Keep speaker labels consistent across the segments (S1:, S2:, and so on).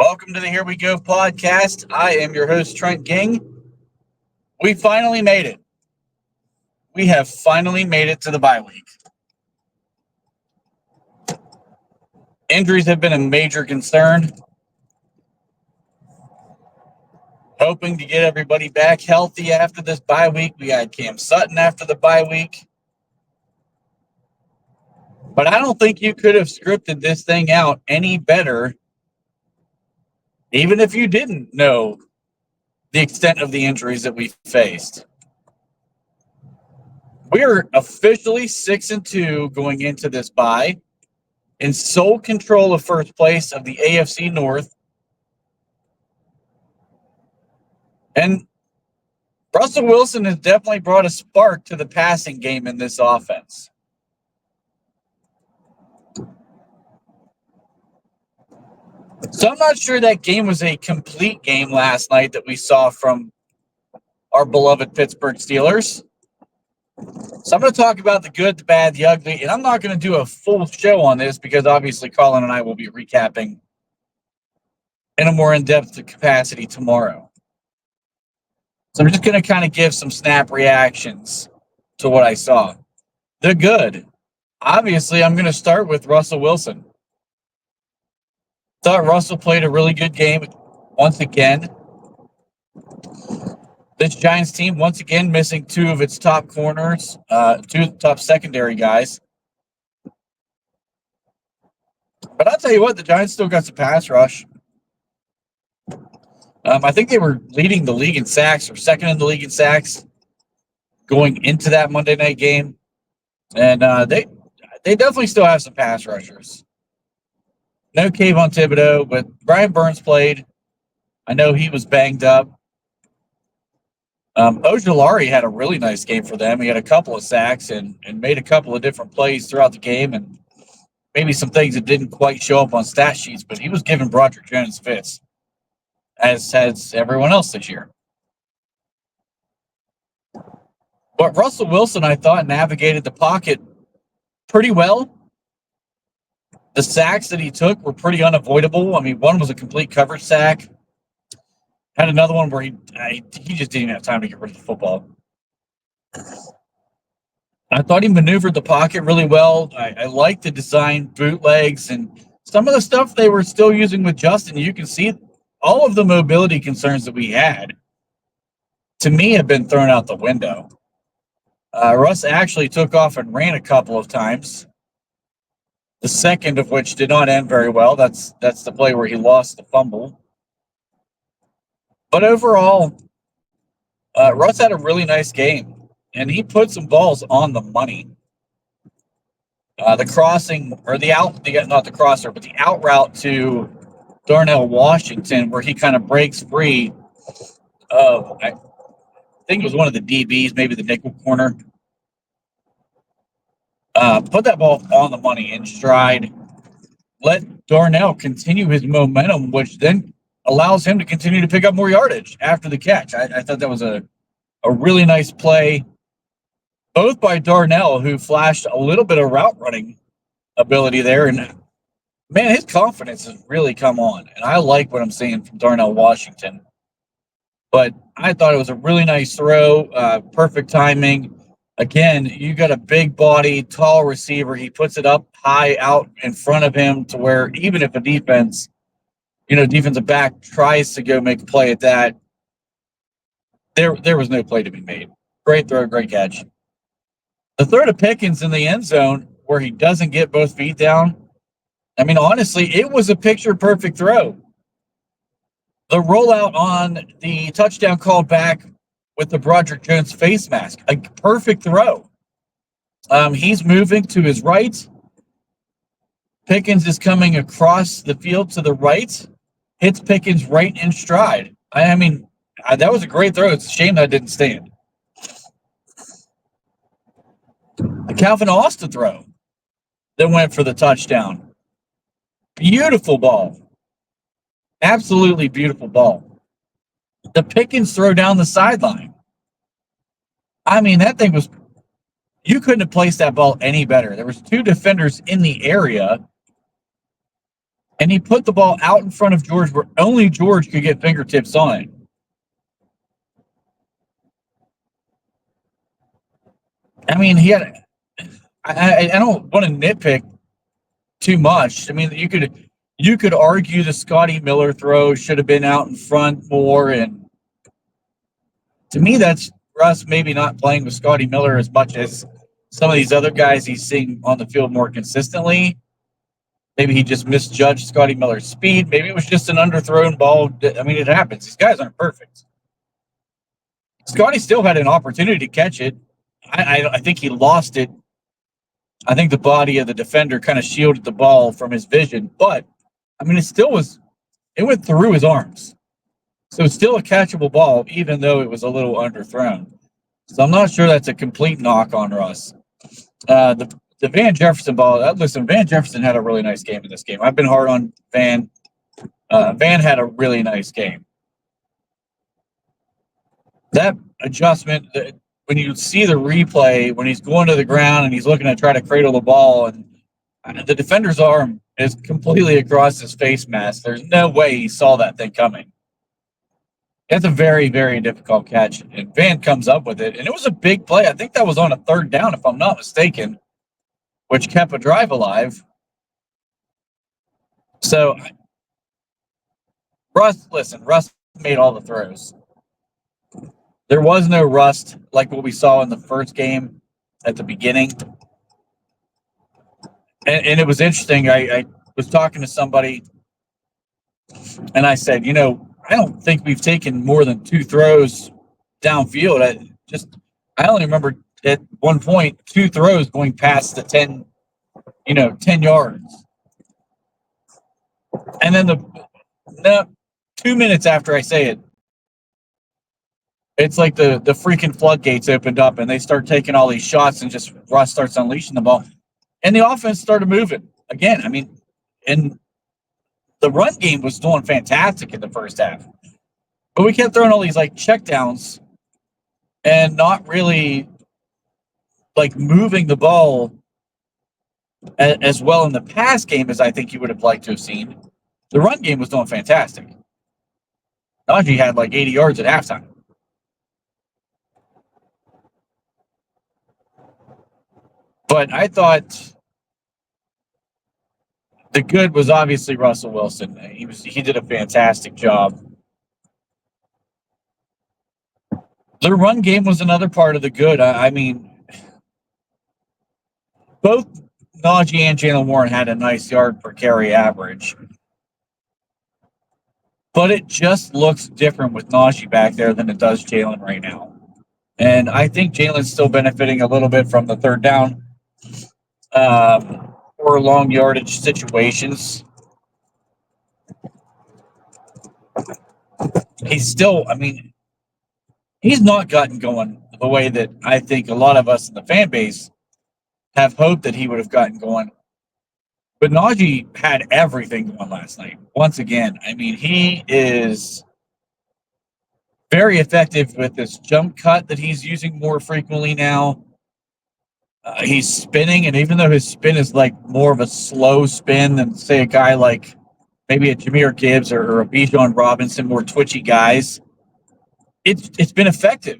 S1: Welcome to the Here We Go podcast. I am your host, Trent Ging. We finally made it. We have finally made it to the bye week. Injuries have been a major concern. Hoping to get everybody back healthy after this bye week. We had Cam Sutton after the bye week. But I don't think you could have scripted this thing out any better, even if you didn't know the extent of the injuries that we faced. We are officially 6-2 going into this bye, in sole control of first place of the AFC North. And Russell Wilson has definitely brought a spark to the passing game in this offense. So I'm not sure that game was a complete game last night that we saw from our beloved Pittsburgh Steelers. So I'm going to talk about the good, the bad, the ugly, and I'm not going to do a full show on this because obviously Colin and I will be recapping in a more in-depth capacity tomorrow. So I'm just going to kind of give some snap reactions to what I saw. The good. Obviously, I'm going to start with Russell Wilson. Thought Russell played a really good game once again. This Giants team, once again, missing two of its top corners, two top secondary guys. But I'll tell you what, the Giants still got some pass rush. I think they were leading the league in sacks or second in the league in sacks going into that Monday night game. And they definitely still have some pass rushers. No Kayvon Thibodeau, but Brian Burns played. I know he was banged up. Ojulari had a really nice game for them. He had a couple of sacks and made a couple of different plays throughout the game and maybe some things that didn't quite show up on stat sheets, but he was giving Broderick Jones fits, as has everyone else this year. But Russell Wilson, I thought, navigated the pocket pretty well. The sacks that he took were pretty unavoidable. I mean, one was a complete coverage sack. Had another one where he just didn't have time to get rid of the football. I thought he maneuvered the pocket really well. I like the design bootlegs and some of the stuff they were still using with Justin. You can see all of the mobility concerns that we had, to me, have been thrown out the window. Russ actually took off and ran a couple of times, the second of which did not end very well. That's the play where he lost the fumble. But overall, Russ had a really nice game, and he put some balls on the money. The crossing, or not the crosser, but the out route to Darnell Washington, where he kind of breaks free of, I think it was one of the DBs, maybe the nickel corner. Put that ball on the money in stride. Let Darnell continue his momentum, which then allows him to continue to pick up more yardage after the catch. I thought that was a really nice play, both by Darnell, who flashed a little bit of route running ability there. And, man, his confidence has really come on. And I like what I'm seeing from Darnell Washington. But I thought it was a really nice throw, perfect timing. Again, you got a big body, tall receiver. He puts it up high out in front of him to where even if a defensive back tries to go make a play at that, there was no play to be made. Great throw, great catch. The throw to Pickens in the end zone where he doesn't get both feet down, I mean, honestly, it was a picture-perfect throw. The rollout on the touchdown called back with the Broderick Jones face mask, a perfect throw. He's moving to his right. Pickens is coming across the field to the right, hits Pickens right in stride. I mean, that was a great throw. It's a shame that didn't stand. The Calvin Austin throw that went for the touchdown. Beautiful ball. Absolutely beautiful ball. The Pickens throw down the sideline. I mean, that thing was, you couldn't have placed that ball any better. There was two defenders in the area, and he put the ball out in front of George where only George could get fingertips on it. I mean, he had. I don't want to nitpick too much. I mean, you could argue the Scotty Miller throw should have been out in front more, and to me, that's Russ maybe not playing with Scotty Miller as much as some of these other guys he's seeing on the field more consistently. Maybe he just misjudged Scotty Miller's speed. Maybe it was just an underthrown ball. I mean, it happens. These guys aren't perfect. Scotty still had an opportunity to catch it. I think he lost it. I think the body of the defender kind of shielded the ball from his vision, but I mean, it went through his arms. So it's still a catchable ball, even though it was a little underthrown. So I'm not sure that's a complete knock on Russ. The Van Jefferson ball, listen, Van Jefferson had a really nice game in this game. I've been hard on Van. Van had a really nice game. That adjustment, when you see the replay, when he's going to the ground and he's looking to try to cradle the ball, and the defender's arm is completely across his face mask, there's no way he saw that thing coming. That's a very, very difficult catch, and Van comes up with it, and it was a big play. I think that was on a third down, if I'm not mistaken, which kept a drive alive. So, Russ made all the throws. There was no rust like what we saw in the first game at the beginning. And it was interesting. I was talking to somebody, and I said, I don't think we've taken more than 2 throws downfield. I only remember at one point 2 throws going past the 10 yards. And then 2 minutes after I say it, it's like the freaking floodgates opened up and they start taking all these shots, and just Russ starts unleashing the ball. And the offense started moving again. I mean, and the run game was doing fantastic in the first half. But we kept throwing all these like checkdowns and not really like moving the ball as well in the pass game as I think you would have liked to have seen. The run game was doing fantastic. Najee had like 80 yards at halftime. But I thought the good was obviously Russell Wilson. He did a fantastic job. The run game was another part of the good. I mean, both Najee and Jaylen Warren had a nice yard per carry average. But it just looks different with Najee back there than it does Jaylen right now. And I think Jaylen's still benefiting a little bit from the third down or long yardage situations. He's not gotten going the way that I think a lot of us in the fan base have hoped that he would have gotten going. But Najee had everything going last night. Once again, I mean, he is very effective with this jump cut that he's using more frequently now. He's spinning, and even though his spin is like more of a slow spin than, say, a guy like maybe a Jahmyr Gibbs or a Bijan Robinson, more twitchy guys, it's been effective.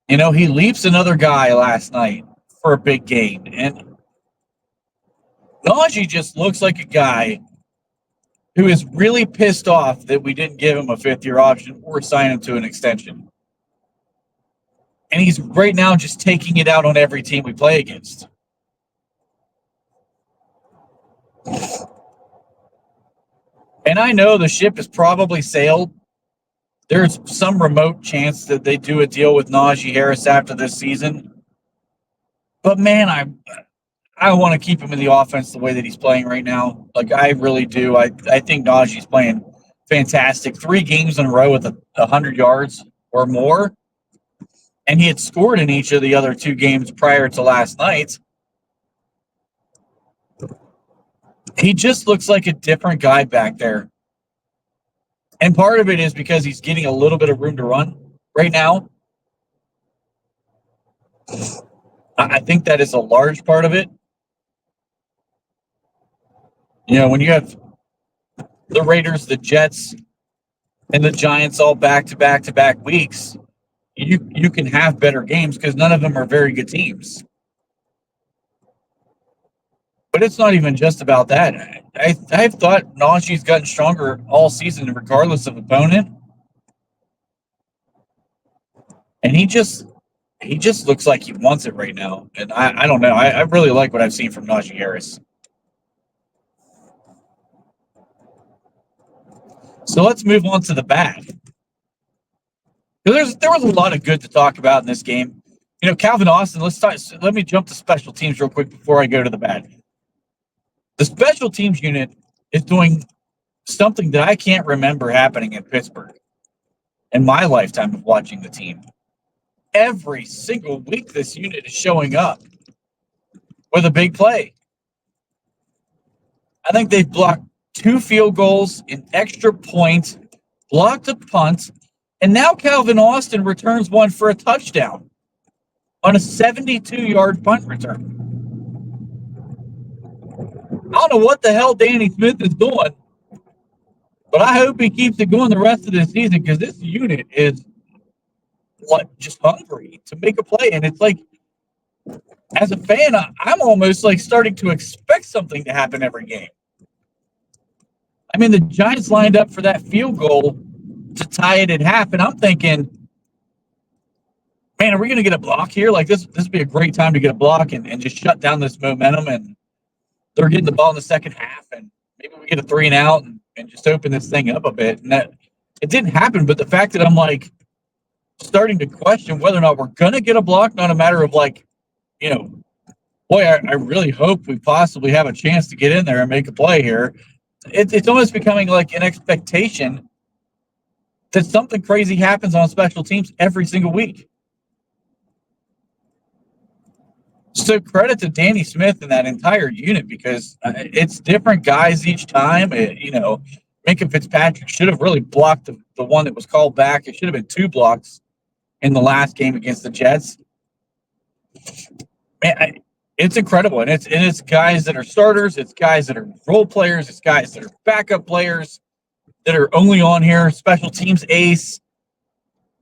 S1: He leaps another guy last night for a big gain, and Najee just looks like a guy who is really pissed off that we didn't give him a 5th-year option or sign him to an extension. And he's right now just taking it out on every team we play against. And I know the ship has probably sailed. There's some remote chance that they do a deal with Najee Harris after this season. But, man, I want to keep him in the offense the way that he's playing right now. Like, I really do. I think Najee's playing fantastic. 3 games in a row with 100 yards or more. And he had scored in each of the other 2 games prior to last night. He just looks like a different guy back there. And part of it is because he's getting a little bit of room to run right now. I think that is a large part of it. When you have the Raiders, the Jets, and the Giants all back-to-back weeks, you can have better games because none of them are very good teams. But it's not even just about that. I've thought Najee's gotten stronger all season, regardless of opponent, and he just looks like he wants it right now. And I don't know. I really like what I've seen from Najee Harris. So let's move on to the bad. There was a lot of good to talk about in this game. Calvin Austin. Let me jump to special teams real quick before I go to the bad. The special teams unit is doing something that I can't remember happening in Pittsburgh in my lifetime of watching the team. Every single week, this unit is showing up with a big play. I think they've blocked 2 field goals, an extra point, blocked a punt, and now Calvin Austin returns one for a touchdown on a 72-yard punt return. I don't know what the hell Danny Smith is doing, but I hope he keeps it going the rest of the season because this unit is just hungry to make a play. And it's like, as a fan, I'm almost like starting to expect something to happen every game. I mean, the Giants lined up for that field goal to tie it at half, and I'm thinking, man, are we going to get a block here? Like, this would be a great time to get a block and just shut down this momentum. And they're getting the ball in the second half, and maybe we get a 3 and out and just open this thing up a bit. And that it didn't happen, but the fact that I'm like starting to question whether or not we're going to get a block, not a matter of like, boy, I really hope we possibly have a chance to get in there and make a play here. It's almost becoming like an expectation that something crazy happens on special teams every single week. So credit to Danny Smith and that entire unit because it's different guys each time. Minka Fitzpatrick should have really blocked the one that was called back. It should have been 2 blocks in the last game against the Jets. Man, it's incredible. And it's guys that are starters. It's guys that are role players. It's guys that are backup players that are only on here, special teams ace.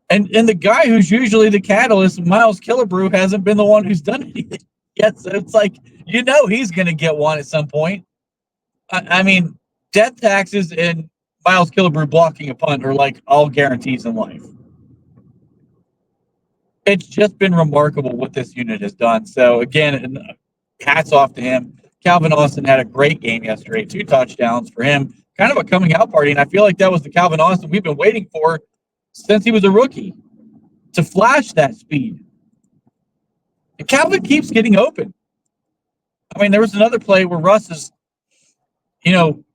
S1: And the guy who's usually the catalyst, Miles Killebrew, hasn't been the one who's done anything yet. So it's like, he's going to get one at some point. I mean, death taxes and Miles Killebrew blocking a punt are like all guarantees in life. It's just been remarkable what this unit has done. So, again, hats off to him. Calvin Austin had a great game yesterday, 2 touchdowns for him. Kind of a coming out party, and I feel like that was the Calvin Austin we've been waiting for since he was a rookie to flash that speed. And Calvin keeps getting open. I mean, there was another play where Russ is,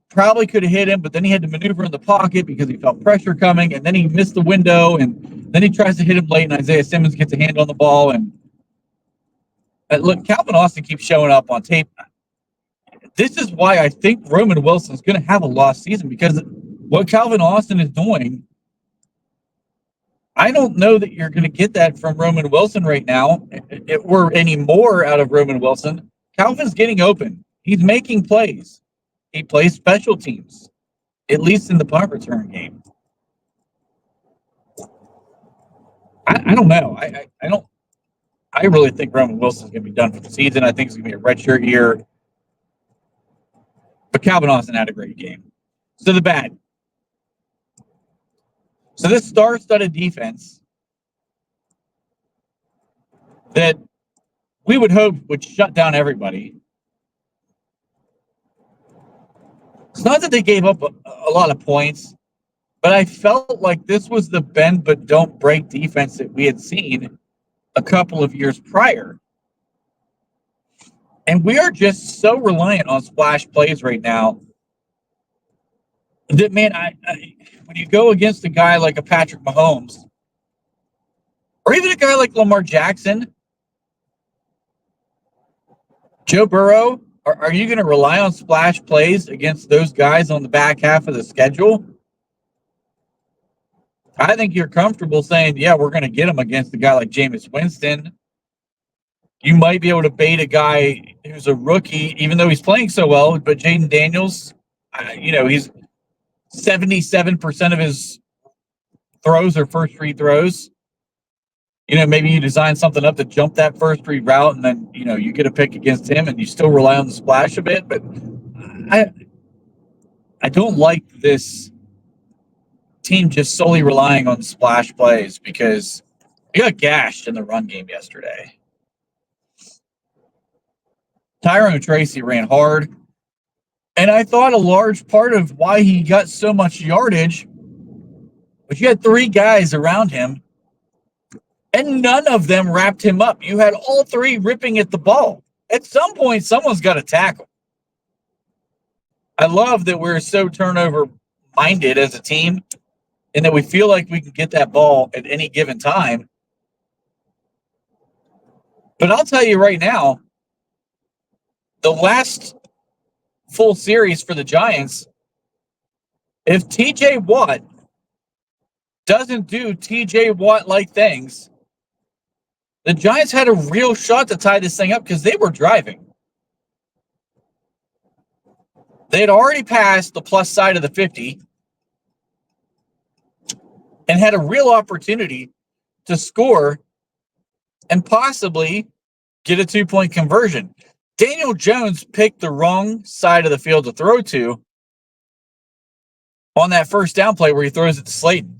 S1: probably could have hit him, but then he had to maneuver in the pocket because he felt pressure coming, and then he missed the window, and then he tries to hit him late, and Isaiah Simmons gets a hand on the ball. And look, Calvin Austin keeps showing up on tape. This is why I think Roman Wilson is going to have a lost season because what Calvin Austin is doing, I don't know that you're going to get that from Roman Wilson right now, or any more out of Roman Wilson. Calvin's getting open. He's making plays. He plays special teams, at least in the punt return game. I don't know. I really think Roman Wilson's going to be done for the season. I think it's going to be a redshirt year. But Calvin Austin had a great game. So the bad. So this star-studded defense that we would hope would shut down everybody. It's not that they gave up a lot of points, but I felt like this was the bend but don't break defense that we had seen a couple of years prior. And we are just so reliant on splash plays right now that, man, when you go against a guy like a Patrick Mahomes, or even a guy like Lamar Jackson, Joe Burrow, are you going to rely on splash plays against those guys on the back half of the schedule? I think you're comfortable saying, yeah, we're going to get them against a guy like Jameis Winston, You might be able to bait a guy who's a rookie, even though he's playing so well. But Jaden Daniels, he's 77% of his throws are first read throws. Maybe you design something up to jump that first read route, and then you get a pick against him, and you still rely on the splash a bit. But I don't like this team just solely relying on splash plays because he got gashed in the run game yesterday. Tyrone Tracy ran hard, and I thought a large part of why he got so much yardage was you had 3 guys around him, and none of them wrapped him up. You had all 3 ripping at the ball. At some point, someone's got to tackle. I love that we're so turnover-minded as a team and that we feel like we can get that ball at any given time. But I'll tell you right now, the last full series for the Giants, if T.J. Watt doesn't do T.J. Watt-like things, the Giants had a real shot to tie this thing up because they were driving. They had already passed the plus side of the 50 and had a real opportunity to score and possibly get a 2-point conversion. Daniel Jones picked the wrong side of the field to throw to on that first down play where he throws it to Slayton.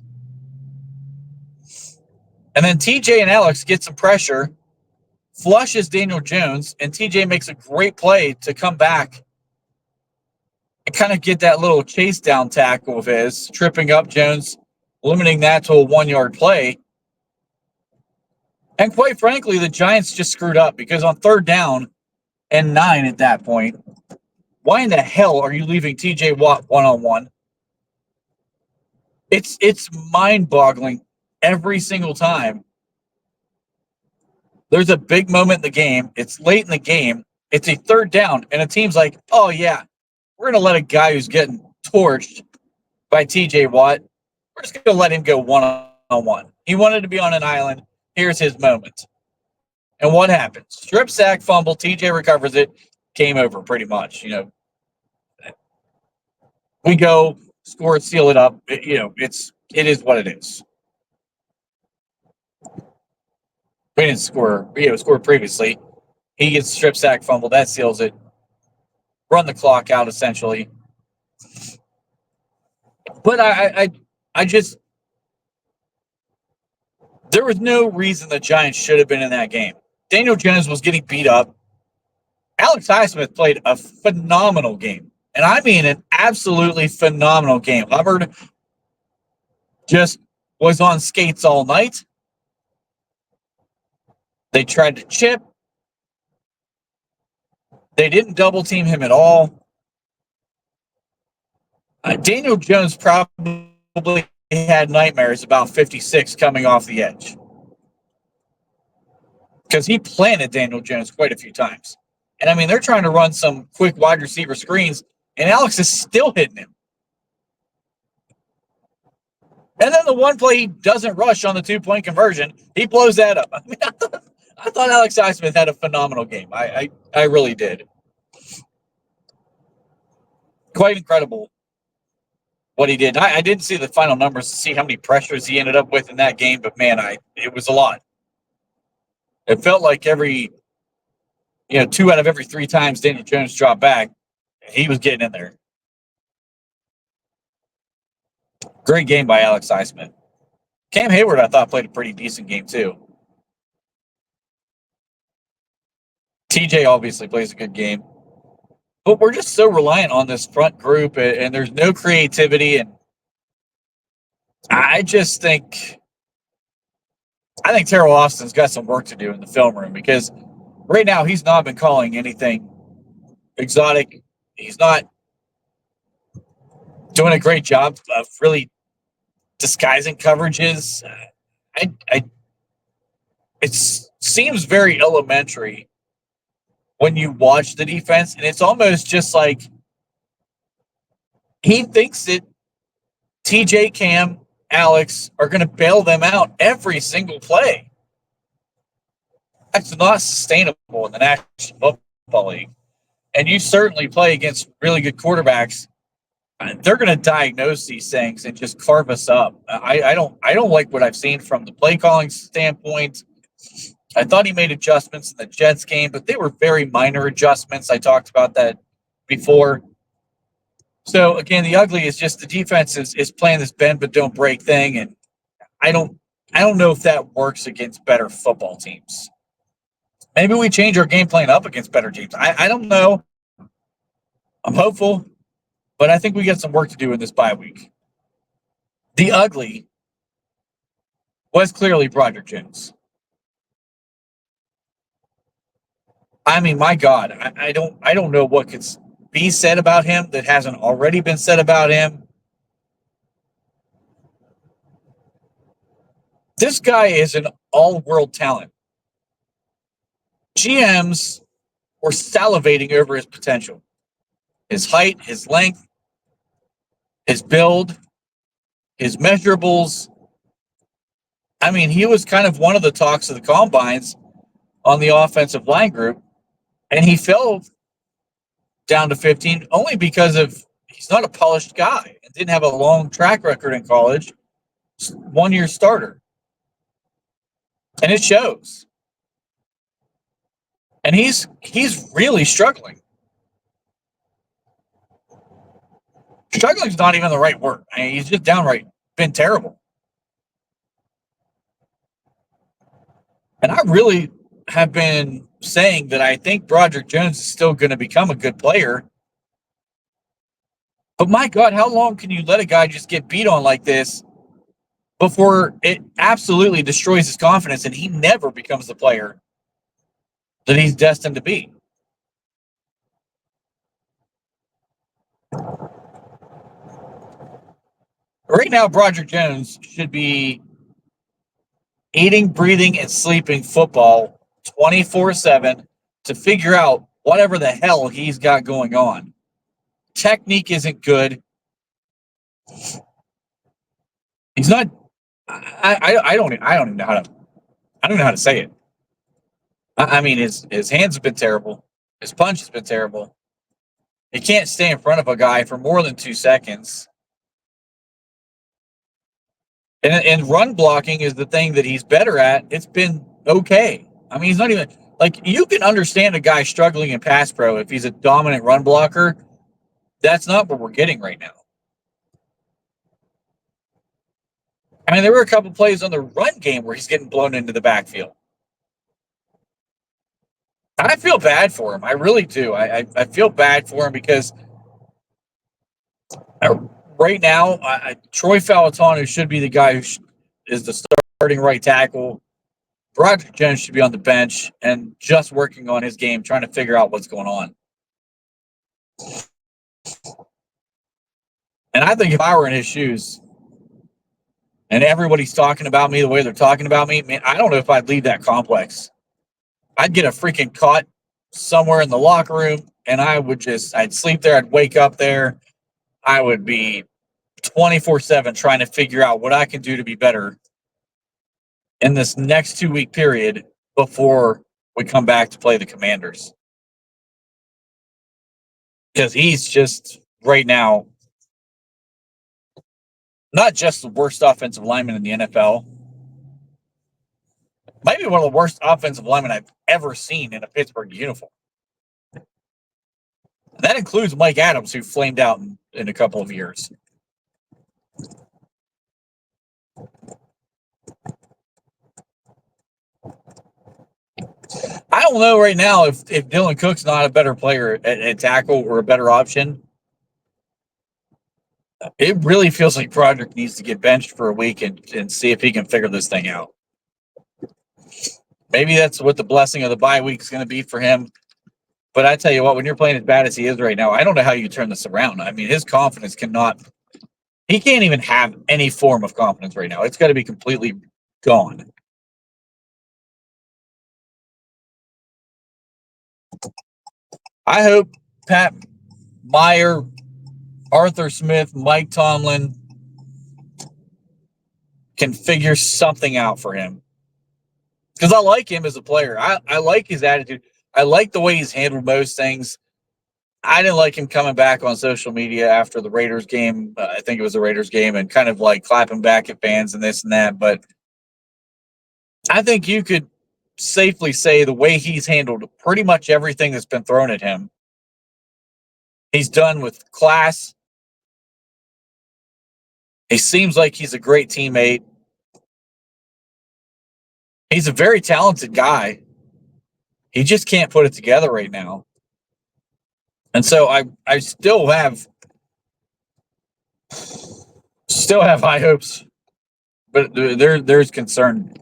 S1: And then TJ and Alex get some pressure, flushes Daniel Jones, and TJ makes a great play to come back and kind of get that little chase down tackle of his, tripping up Jones, limiting that to a 1-yard play. And quite frankly, the Giants just screwed up because on 3rd down and 9 at that point, why in the hell are you leaving TJ Watt one-on-one? It's mind-boggling every single time. There's a big moment in the game. It's late in the game. It's a 3rd down, and a team's like, oh, yeah, we're going to let a guy who's getting torched by TJ Watt, we're just going to let him go one-on-one. He wanted to be on an island. Here's his moment. And what happens? Strip sack, fumble, TJ recovers it, game over pretty much. We go, score it, seal it up. It is what it is. We didn't score. We scored previously. He gets strip sack, fumble, that seals it. Run the clock out, essentially. But I just, there was no reason the Giants should have been in that game. Daniel Jones was getting beat up. Alex Highsmith played a phenomenal game. And I mean an absolutely phenomenal game. Hubbard just was on skates all night. They tried to chip. They didn't double team him at all. Daniel Jones probably had nightmares about 56 coming off the edge because he planted Daniel Jones quite a few times. And I mean, they're trying to run some quick wide receiver screens, and Alex is still hitting him. And then the one play he doesn't rush on the 2-point conversion, he blows that up. I mean, I thought Alex Highsmith had a phenomenal game. I really did. Quite incredible what he did. I didn't see the final numbers to see how many pressures he ended up with in that game, but man, it was a lot. It felt like every 2 out of every 3 times Daniel Jones dropped back, he was getting in there. Great game by Alex Highsmith. Cam Hayward, I thought, played a pretty decent game, too. TJ obviously plays a good game. But we're just so reliant on this front group, and there's no creativity. And I think Terrell Austin's got some work to do in the film room because right now he's not been calling anything exotic. He's not doing a great job of really disguising coverages. It seems very elementary when you watch the defense, and it's almost just like he thinks that TJ, Cam, Alex are going to bail them out every single play. That's not sustainable in the National Football League. And you certainly play against really good quarterbacks. They're going to diagnose these things and just carve us up. I don't like what I've seen from the play calling standpoint. I thought he made adjustments in the Jets game, but they were very minor adjustments. I talked about that before. So again, the ugly is just the defense is playing this bend but don't break thing, and I don't I don't know if that works against better football teams. Maybe we change our game plan up against better teams. I don't know. I'm hopeful, but I think we got some work to do in this bye week. The ugly was clearly Broderick Jones. I mean, my God, I don't know what could be said about him that hasn't already been said about him. This guy is an all-world talent. GMs were salivating over his potential, his height, his length, his build, his measurables. I mean, he was kind of one of the talks of the combines on the offensive line group, and he fell down to 15 only because of he's not a polished guy and didn't have a long track record in college, 1-year starter. And it shows. And he's really struggling. Struggling is not even the right word. I mean, he's just downright been terrible. And I really have been saying that I think Broderick Jones is still going to become a good player. But my God, how long can you let a guy just get beat on like this before it absolutely destroys his confidence and he never becomes the player that he's destined to be? Right now, Broderick Jones should be eating, breathing, and sleeping football 24/7 to figure out whatever the hell he's got going on. Technique isn't good. He's not. I don't even know how to. I don't know how to say it. I mean, his hands have been terrible. His punch has been terrible. He can't stay in front of a guy for more than 2 seconds. And run blocking is the thing that he's better at. It's been okay. I mean, he's not even like you can understand a guy struggling in pass pro if he's a dominant run blocker. That's not what we're getting right now. I mean, there were a couple plays on the run game where he's getting blown into the backfield. I feel bad for him. I really do. I feel bad for him because right now, Troy Falatonu should be the guy who is the starting right tackle. Broderick Jones should be on the bench and just working on his game, trying to figure out what's going on. And I think if I were in his shoes and everybody's talking about me the way they're talking about me, man, I don't know if I'd leave that complex. I'd get a freaking cot somewhere in the locker room and I'd sleep there. I'd wake up there. I would be 24/7 trying to figure out what I can do to be better in this next 2-week period before we come back to play the Commanders. Because he's just right now not just the worst offensive lineman in the NFL, might be one of the worst offensive linemen I've ever seen in a Pittsburgh uniform. And that includes Mike Adams, who flamed out in a couple of years. I don't know right now if Dylan Cook's not a better player at tackle or a better option. It really feels like Broderick needs to get benched for a week and see if he can figure this thing out. Maybe that's what the blessing of the bye week is going to be for him. But I tell you what, when you're playing as bad as he is right now, I don't know how you turn this around. I mean, his confidence he can't even have any form of confidence right now. It's got to be completely gone. I hope Pat Meyer, Arthur Smith, Mike Tomlin can figure something out for him. because I like him as a player. I like his attitude. I like the way he's handled most things. I didn't like him coming back on social media after the Raiders game. I think it was the Raiders game, and kind of like clapping back at fans and this and that. But I think you could safely say the way he's handled pretty much everything that's been thrown at him, he's done with class. He seems like he's a great teammate. He's a very talented guy. He just can't put it together right now. And so I still have high hopes, but there's concern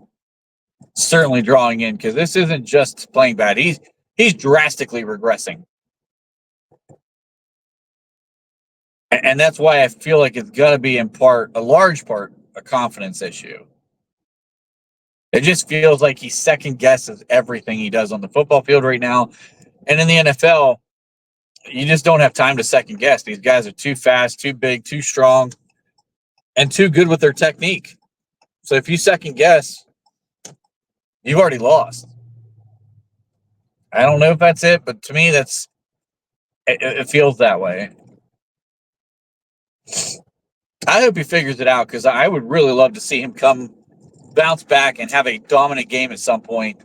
S1: certainly drawing in, because this isn't just playing bad. He's drastically regressing. And that's why I feel like it's got to be in part, a large part, a confidence issue. It just feels like he second guesses everything he does on the football field right now. And in the NFL, you just don't have time to second guess. These guys are too fast, too big, too strong, and too good with their technique. So if you second guess, you've already lost. I don't know if that's it, but to me, it feels that way. I hope he figures it out, because I would really love to see him bounce back and have a dominant game at some point,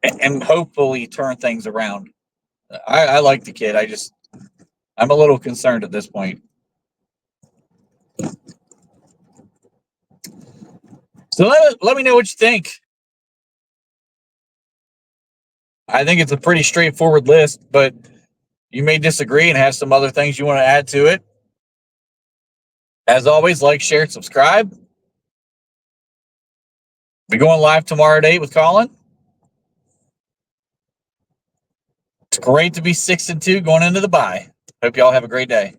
S1: and hopefully turn things around. I like the kid. I'm a little concerned at this point. So let me know what you think. I think it's a pretty straightforward list, but you may disagree and have some other things you want to add to it. As always, like, share, subscribe. Be going live tomorrow at 8 with Colin. It's great to be 6-2 going into the bye. Hope y'all have a great day.